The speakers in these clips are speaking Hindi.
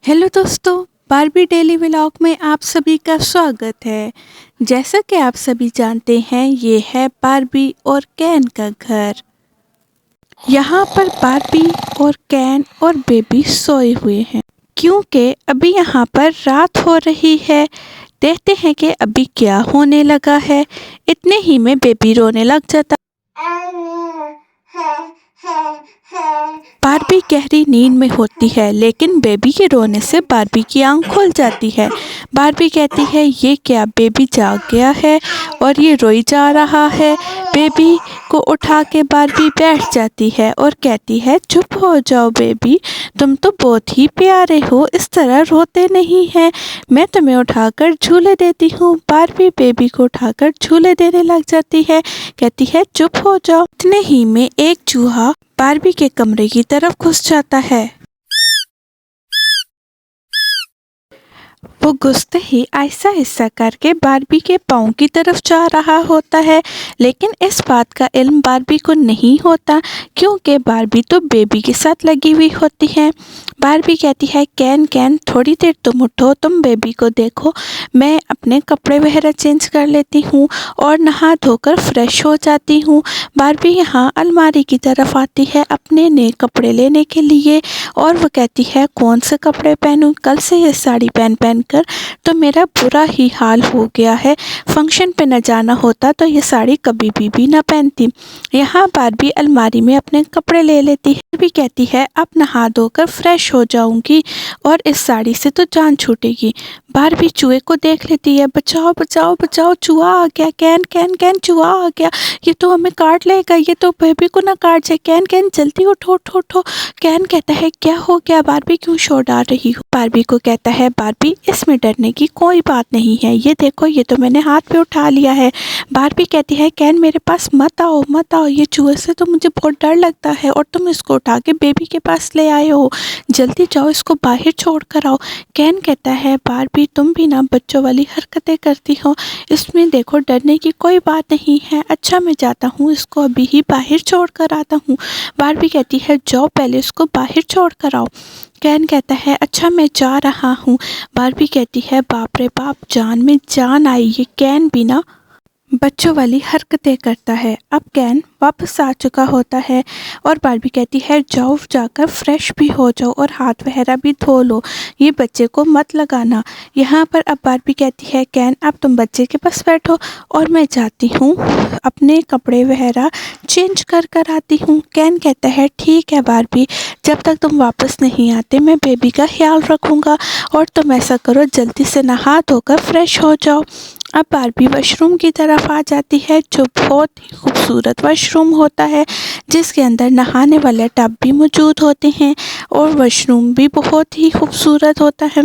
हेलो दोस्तों, बारबी डेली व्लॉग में आप सभी का स्वागत है। जैसा कि आप सभी जानते हैं, ये है बारबी और कैन का घर। यहाँ पर बारबी और कैन और बेबी सोए हुए हैं क्योंकि अभी यहाँ पर रात हो रही है। देखते हैं कि अभी क्या होने लगा है। इतने ही में बेबी रोने लग जाता। बारबी गहरी नींद में होती है, लेकिन बेबी के रोने से बारबी की आंख खुल जाती है। बारबी कहती है, ये क्या, बेबी जाग गया है और ये रोई जा रहा है। बेबी को उठा के बारबी बैठ जाती है और कहती है, चुप हो जाओ बेबी, तुम तो बहुत ही प्यारे हो, इस तरह रोते नहीं हैं। मैं तुम्हें उठाकर झूले देती हूँ। बारबी बेबी को उठाकर झूले देने लग जाती है, कहती है, चुप हो जाओ। इतने ही में एक चूहा बारबी के कमरे की तरफ घुस जाता है। वो घुसते ही आहिस्ता आहिस्ता करके बारबी के पाँव की तरफ जा रहा होता है, लेकिन इस बात का इल्म बारबी को नहीं होता क्योंकि बारबी तो बेबी के साथ लगी हुई होती है। बारबी कहती है, कैन कैन थोड़ी देर तुम उठो, तुम बेबी को देखो, मैं अपने कपड़े वगैरह चेंज कर लेती हूँ और नहा धोकर फ्रेश हो जाती हूँ। बारबी यहाँ अलमारी की तरफ आती है अपने नए कपड़े लेने के लिए और वो कहती है, कौन से कपड़े पहनूं, कल से ये साड़ी पहन कर तो मेरा बुरा ही हाल हो गया है। फंक्शन पे न जाना होता तो ये साड़ी कभी भी ना पहनती। यहाँ बारबी अलमारी में अपने कपड़े ले लेती है। भी कहती है, अब नहा धोकर फ्रेश हो जाऊंगी और इस साड़ी से तो जान छूटेगी। बारबी चूहे को देख लेती है, बचाओ बचाओ बचाओ, चूहा आ गया, कैन कैन कैन चूहा आ गया, ये तो हमें काट लेगा, ये तो बेबी को ना काट जाए। कैन कैन जल्दी उठो उठो उठो। कैन कहता है, क्या हो गया बारबी, क्यों शोर डाल रही हो। बारबी को कहता है, बारबी इसमें डरने की कोई बात नहीं है, ये देखो, ये तो मैंने हाथ पे उठा लिया है। बारबी कहती है, कैन मेरे पास मत आओ मत आओ, ये चूहे से तो मुझे बहुत डर लगता है और तुम इसको उठा के बेबी के पास ले आए हो, जल्दी जाओ इसको बाहर छोड़ कर आओ। कैन कहता है, बारबी तुम भी ना बच्चों वाली हरकतें करती हो, इसमें देखो डरने की कोई बात नहीं है। अच्छा मैं जाता हूँ, इसको अभी ही बाहर छोड़ कर आता हूँ। बारबी कहती है, जाओ पहले इसको बाहर छोड़ कर आओ। कैन कहता है, अच्छा मैं जा रहा हूँ। बारबी कहती है, बाप रे बाप, जान में जान आई, ये कैन भी ना बच्चों वाली हरकतें करता है। अब कैन वापस आ चुका होता है और बारबी कहती है, जाओ जाकर फ्रेश भी हो जाओ और हाथ वगैरह भी धो लो, ये बच्चे को मत लगाना। यहाँ पर अब बारबी कहती है, कैन अब तुम बच्चे के पास बैठो और मैं जाती हूँ अपने कपड़े वगैरह चेंज कर आती हूँ। कैन कहता है, ठीक है बारबी, जब तक तुम वापस नहीं आते मैं बेबी का ख्याल रखूँगा और तुम ऐसा करो, जल्दी से नहा धोकर फ्रेश हो जाओ। अब बारबी वॉशरूम की तरफ आ जाती है, जो बहुत ही खूबसूरत वॉशरूम होता है, जिसके अंदर नहाने वाले टब भी मौजूद होते हैं और वॉशरूम भी बहुत ही खूबसूरत होता है।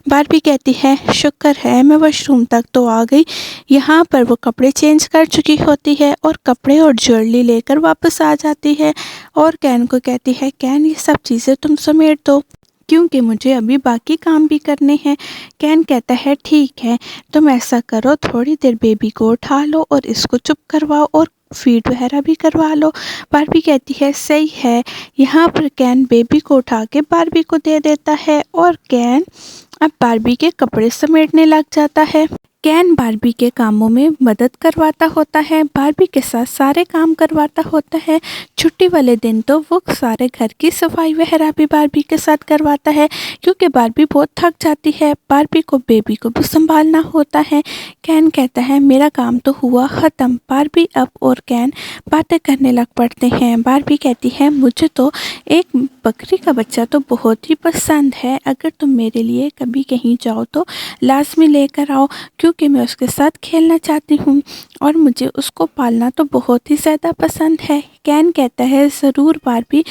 बारबी कहती है, शुक्र है मैं वॉशरूम तक तो आ गई। यहाँ पर वो कपड़े चेंज कर चुकी होती है और कपड़े और ज्वेलरी लेकर वापस आ जाती है और कैन को कहती है, कैन ये सब चीज़ें तुम समेट दो क्योंकि मुझे अभी बाकी काम भी करने हैं। कैन कहता है, ठीक है, तुम ऐसा करो, थोड़ी देर बेबी को उठा लो और इसको चुप करवाओ और फीड वगैरह भी करवा लो। बारबी कहती है, सही है। यहाँ पर कैन बेबी को उठा के बारबी को दे देता है और कैन अब बारबी के कपड़े समेटने लग जाता है। कैन बारबी के कामों में मदद करवाता होता है, बारबी के साथ सारे काम करवाता होता है। छुट्टी वाले दिन तो वो सारे घर की सफाई वगैरह भी बारबी के साथ करवाता है क्योंकि बारबी बहुत थक जाती है। बारबी को बेबी को भी संभालना होता है। कैन कहता है, मेरा काम तो हुआ ख़त्म। बारबी अब और कैन बातें करने लग पड़ते हैं। बारबी कहती है, मुझे तो एक बकरी का बच्चा तो बहुत ही पसंद है, अगर तुम मेरे लिए कभी कहीं जाओ तो लाजमी लेकर आओ क्योंकि मैं उसके साथ खेलना चाहती हूँ और मुझे उसको पालना तो बहुत ही ज़्यादा पसंद है। कैन कहता है, ज़रूर बारबी।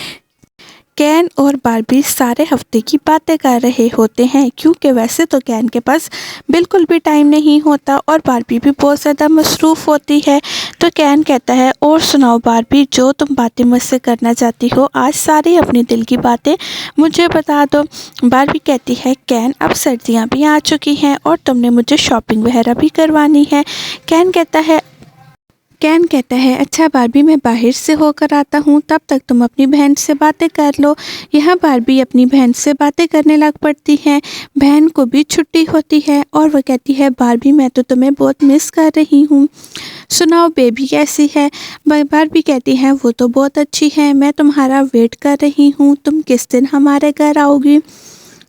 कैन और बारबी सारे हफ्ते की बातें कर रहे होते हैं क्योंकि वैसे तो कैन के पास बिल्कुल भी टाइम नहीं होता और बारबी भी बहुत ज़्यादा मसरूफ़ होती है। तो कैन कहता है, और सुनाओ बारबी, जो तुम बातें मुझसे करना चाहती हो, आज सारी अपनी दिल की बातें मुझे बता दो। बारबी कहती है, कैन अब सर्दियाँ भी आ चुकी हैं और तुमने मुझे शॉपिंग वगैरह भी करवानी है। कैन कहता है, कैन कहता है अच्छा बारबी मैं बाहर से होकर आता हूँ, तब तक तुम अपनी बहन से बातें कर लो। यहाँ बारबी अपनी बहन से बातें करने लग पड़ती है। बहन को भी छुट्टी होती है और वो कहती है बारबी मैं तो तुम्हें बहुत मिस कर रही हूँ, सुनाओ बेबी कैसी है। बारबी कहती है वो तो बहुत अच्छी है, मैं तुम्हारा वेट कर रही हूँ, तुम किस दिन हमारे घर आओगी।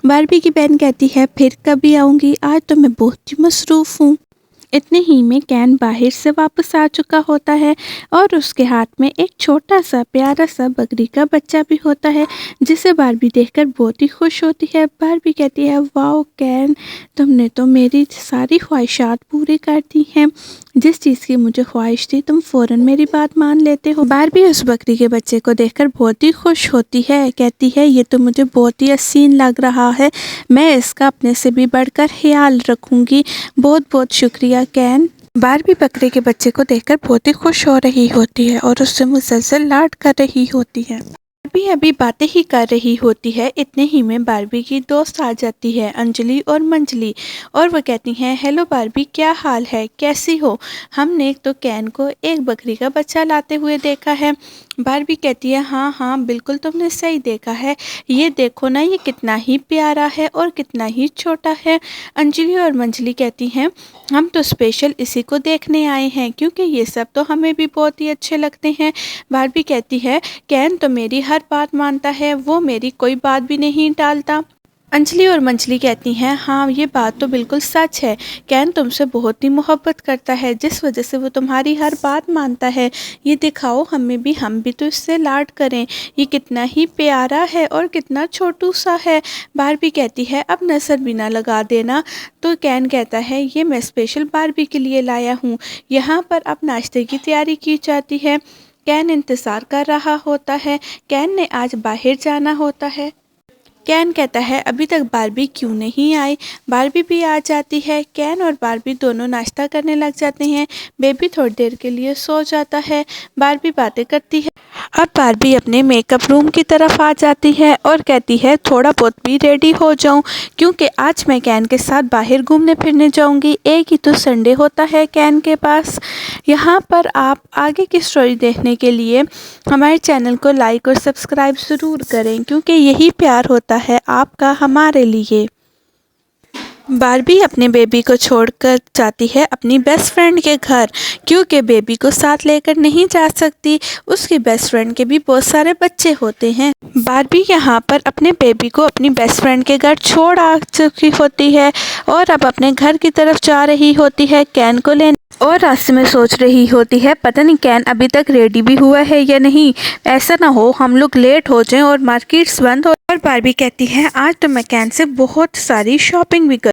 बारबी की बहन कहती है फिर कभी आऊँगी, आज तो मैं बहुत ही मसरूफ़ हूँ। इतने ही में कैन बाहर से वापस आ चुका होता है और उसके हाथ में एक छोटा सा प्यारा सा बकरी का बच्चा भी होता है, जिसे बारबी देखकर बहुत ही खुश होती है। बारबी कहती है वाओ कैन, तुमने तो मेरी सारी ख्वाहिशात पूरी कर दी हैं, जिस चीज़ की मुझे ख्वाहिश थी तुम फ़ौरन मेरी बात मान लेते हो। बारबी उस बकरी के बच्चे को देखकर बहुत ही खुश होती है, कहती है ये तो मुझे बहुत ही हसीन लग रहा है, मैं इसका अपने से भी बढ़कर ख्याल रखूँगी, बहुत बहुत शुक्रिया कैन। बारबी बकरे के बच्चे को देखकर बहुत ही खुश हो रही होती है और उससे मुसलसल लाड कर रही होती है। बारबी अभी बातें ही कर रही होती है, इतने ही में बारबी की दोस्त आ जाती है अंजलि और मंजली, और वो कहती हैं हेलो बारबी क्या हाल है, कैसी हो। हमने तो कैन को एक बकरी का बच्चा लाते हुए देखा है। बारबी कहती है हाँ हाँ बिल्कुल तुमने सही देखा है, ये देखो ना ये कितना ही प्यारा है और कितना ही छोटा है। अंजलि और मंजली कहती हैं हम तो स्पेशल इसी को देखने आए हैं, क्योंकि ये सब तो हमें भी बहुत ही अच्छे लगते हैं। बारबी कहती है कैन तो मेरी हर बात मानता है, वो मेरी कोई बात भी नहीं टालता। अंजलि और मंजली कहती हैं हाँ ये बात तो बिल्कुल सच है, कैन तुमसे बहुत ही मोहब्बत करता है, जिस वजह से वो तुम्हारी हर बात मानता है। ये दिखाओ हम भी तो इससे लाड करें, ये कितना ही प्यारा है और कितना छोटू सा है। बारबी कहती है अब नजर भी ना लगा देना। तो कैन कहता है ये मैं स्पेशल बारबी के लिए लाया हूँ। यहाँ पर अब नाश्ते की तैयारी की जाती है। कैन इंतज़ार कर रहा होता है, कैन ने आज बाहर जाना होता है। कैन कहता है अभी तक बारबी क्यों नहीं आई। बारबी भी आ जाती है। कैन और बारबी दोनों नाश्ता करने लग जाते हैं। बेबी थोड़ी देर के लिए सो जाता है। बारबी बातें करती है। अब बारबी अपने मेकअप रूम की तरफ आ जाती है और कहती है थोड़ा बहुत भी रेडी हो जाऊं, क्योंकि आज मैं कैन के साथ बाहर घूमने फिरने जाऊंगी। एक ही तो संडे होता है कैन के पास। यहाँ पर आप आगे की स्टोरी देखने के लिए हमारे चैनल को लाइक और सब्सक्राइब ज़रूर करें, क्योंकि यही प्यार होता है आपका हमारे लिए। बारबी अपने बेबी को छोड़कर जाती है अपनी बेस्ट फ्रेंड के घर, क्योंकि बेबी को साथ लेकर नहीं जा सकती, उसकी बेस्ट फ्रेंड के भी बहुत सारे बच्चे होते हैं। बारबी यहाँ पर अपने बेबी को अपनी बेस्ट फ्रेंड के घर छोड़ आ चुकी होती है और अब अपने घर की तरफ जा रही होती है कैन को लेने, और रास्ते में सोच रही होती है पता नहीं कैन अभी तक रेडी भी हुआ है या नहीं, ऐसा ना हो हम लोग लेट हो जाएं और मार्केट्स बंद हो। और बारबी कहती है आज तो मैं कैन से बहुत सारी शॉपिंग भी कर